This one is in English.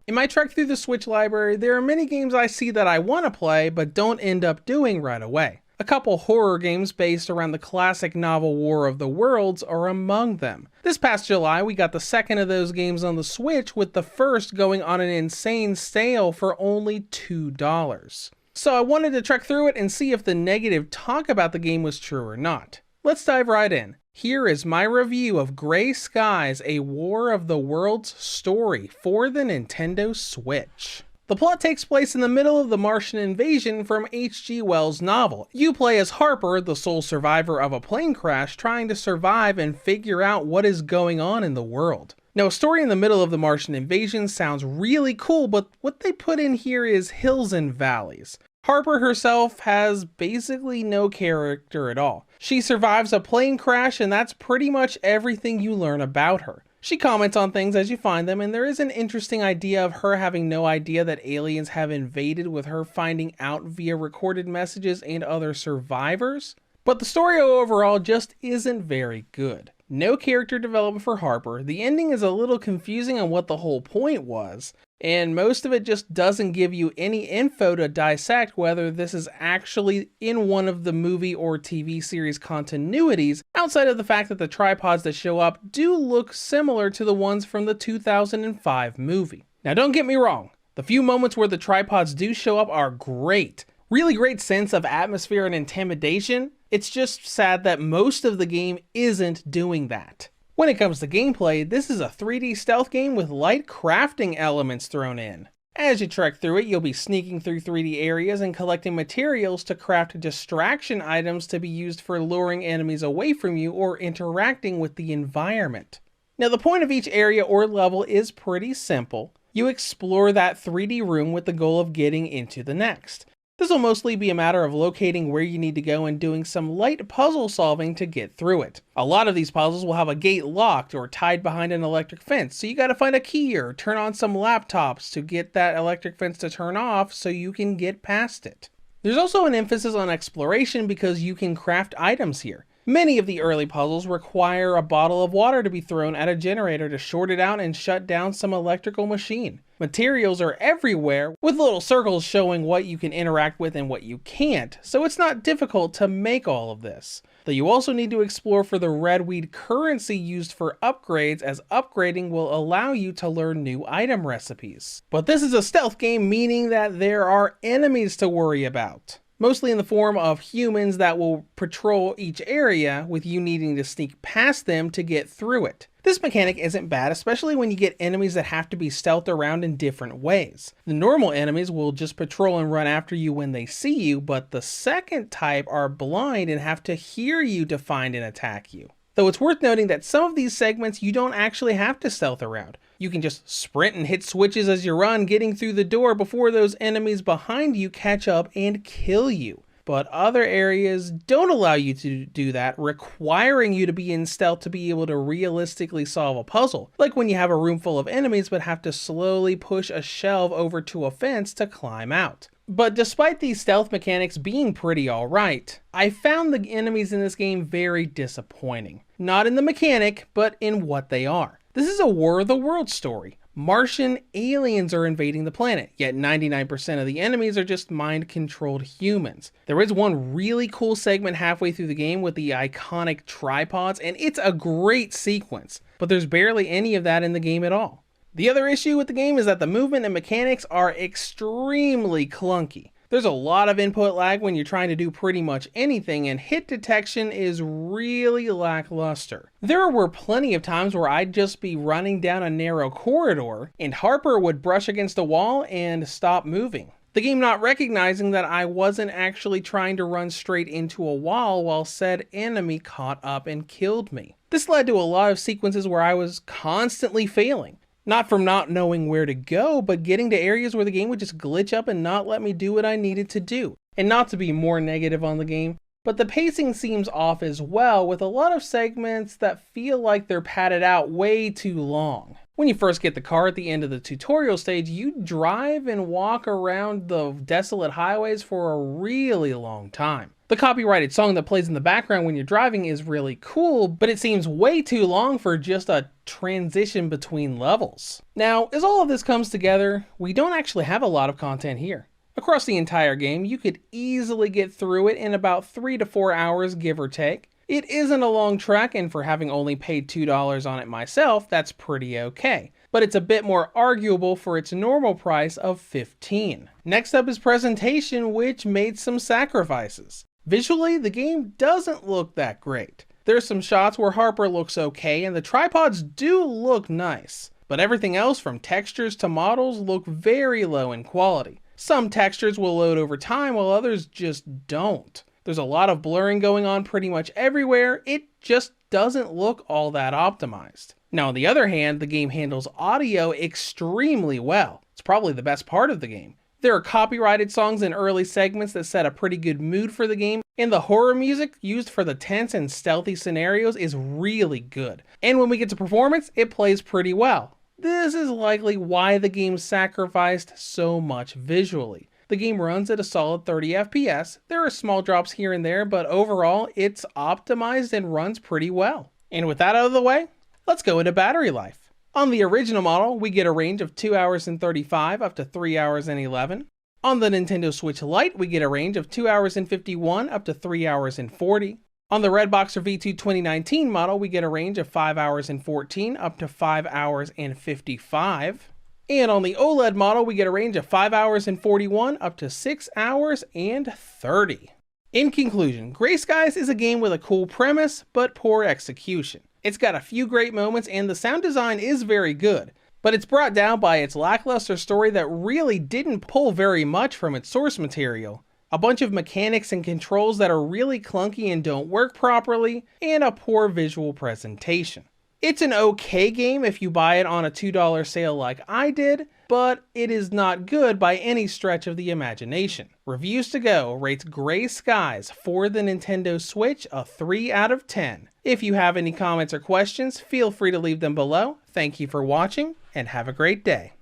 In my trek through the Switch library, there are many games I see that I want to play but don't end up doing right away. A couple horror games based around the classic novel War of the Worlds are among them. This past July, we got the second of those games on the Switch, with the first going on an insane sale for only $2. So I wanted to trek through it and see if the negative talk about the game was true or not. Let's dive right in. Here is my review of Gray Skies: A War of the Worlds story for the Nintendo Switch. The plot takes place in the middle of the Martian invasion from H.G. Wells' novel. You play as Harper, the sole survivor of a plane crash, trying to survive and figure out what is going on in the world. Now, a story in the middle of the Martian invasion sounds really cool, but what they put in here is hills and valleys. Harper herself has basically no character at all. She survives a plane crash, and that's pretty much everything you learn about her. She comments on things as you find them, and there is an interesting idea of her having no idea that aliens have invaded, with her finding out via recorded messages and other survivors. But the story overall just isn't very good. No character development for Harper, the ending is a little confusing on what the whole point was, and most of it just doesn't give you any info to dissect whether this is actually in one of the movie or TV series continuities, outside of the fact that the tripods that show up do look similar to the ones from the 2005 movie. Now, don't get me wrong, the few moments where the tripods do show up are great. Really great sense of atmosphere and intimidation. It's just sad that most of the game isn't doing that. When it comes to gameplay, this is a 3D stealth game with light crafting elements thrown in. As you trek through it, you'll be sneaking through 3D areas and collecting materials to craft distraction items to be used for luring enemies away from you or interacting with the environment. Now, the point of each area or level is pretty simple. You explore that 3D room with the goal of getting into the next. This will mostly be a matter of locating where you need to go and doing some light puzzle solving to get through it. A lot of these puzzles will have a gate locked or tied behind an electric fence, so you gotta find a key or turn on some laptops to get that electric fence to turn off so you can get past it. There's also an emphasis on exploration because you can craft items here. Many of the early puzzles require a bottle of water to be thrown at a generator to short it out and shut down some electrical machine. Materials are everywhere, with little circles showing what you can interact with and what you can't, so it's not difficult to make all of this. Though you also need to explore for the redweed currency used for upgrades, as upgrading will allow you to learn new item recipes. But this is a stealth game, meaning that there are enemies to worry about. Mostly in the form of humans that will patrol each area, with you needing to sneak past them to get through it. This mechanic isn't bad, especially when you get enemies that have to be stealthed around in different ways. The normal enemies will just patrol and run after you when they see you, but the second type are blind and have to hear you to find and attack you. Though it's worth noting that some of these segments you don't actually have to stealth around. You can just sprint and hit switches as you run, getting through the door before those enemies behind you catch up and kill you. But other areas don't allow you to do that, requiring you to be in stealth to be able to realistically solve a puzzle. Like when you have a room full of enemies but have to slowly push a shelf over to a fence to climb out. But despite these stealth mechanics being pretty alright, I found the enemies in this game very disappointing. Not in the mechanic, but in what they are. This is a War of the Worlds story. Martian aliens are invading the planet, yet 99% of the enemies are just mind-controlled humans. There is one really cool segment halfway through the game with the iconic tripods, and it's a great sequence, but there's barely any of that in the game at all. The other issue with the game is that the movement and mechanics are extremely clunky. There's a lot of input lag when you're trying to do pretty much anything, and hit detection is really lackluster. There were plenty of times where I'd just be running down a narrow corridor, and Harper would brush against a wall and stop moving. The game not recognizing that I wasn't actually trying to run straight into a wall while said enemy caught up and killed me. This led to a lot of sequences where I was constantly failing. Not from not knowing where to go, but getting to areas where the game would just glitch up and not let me do what I needed to do. And not to be more negative on the game, but the pacing seems off as well, with a lot of segments that feel like they're padded out way too long. When you first get the car at the end of the tutorial stage, you drive and walk around the desolate highways for a really long time. The copyrighted song that plays in the background when you're driving is really cool, but it seems way too long for just a transition between levels. Now, as all of this comes together, we don't actually have a lot of content here. Across the entire game, you could easily get through it in about 3 to 4 hours, give or take. It isn't a long trek, and for having only paid $2 on it myself, that's pretty okay. But it's a bit more arguable for its normal price of $15. Next up is presentation, which made some sacrifices. Visually, the game doesn't look that great. There's some shots where Harper looks okay, and the tripods do look nice. But everything else from textures to models look very low in quality. Some textures will load over time while others just don't. There's a lot of blurring going on pretty much everywhere. It just doesn't look all that optimized. Now, on the other hand, the game handles audio extremely well. It's probably the best part of the game. There are copyrighted songs in early segments that set a pretty good mood for the game, and the horror music used for the tense and stealthy scenarios is really good. And when we get to performance, it plays pretty well. This is likely why the game sacrificed so much visually. The game runs at a solid 30 FPS. There are small drops here and there, but overall, it's optimized and runs pretty well. And with that out of the way, let's go into battery life. On the original model, we get a range of 2 hours and 35 up to 3 hours and 11. On the Nintendo Switch Lite, we get a range of 2 hours and 51 up to 3 hours and 40. On the Redboxer V2 2019 model, we get a range of 5 hours and 14 up to 5 hours and 55. And on the OLED model, we get a range of 5 hours and 41 up to 6 hours and 30. In conclusion, Gray Skies is a game with a cool premise, but poor execution. It's got a few great moments and the sound design is very good, but it's brought down by its lackluster story that really didn't pull very much from its source material, a bunch of mechanics and controls that are really clunky and don't work properly, and a poor visual presentation. It's an okay game if you buy it on a $2 sale like I did, but it is not good by any stretch of the imagination. Reviews to Go rates Gray Skies for the Nintendo Switch a 3 out of 10. If you have any comments or questions, feel free to leave them below. Thank you for watching, and have a great day.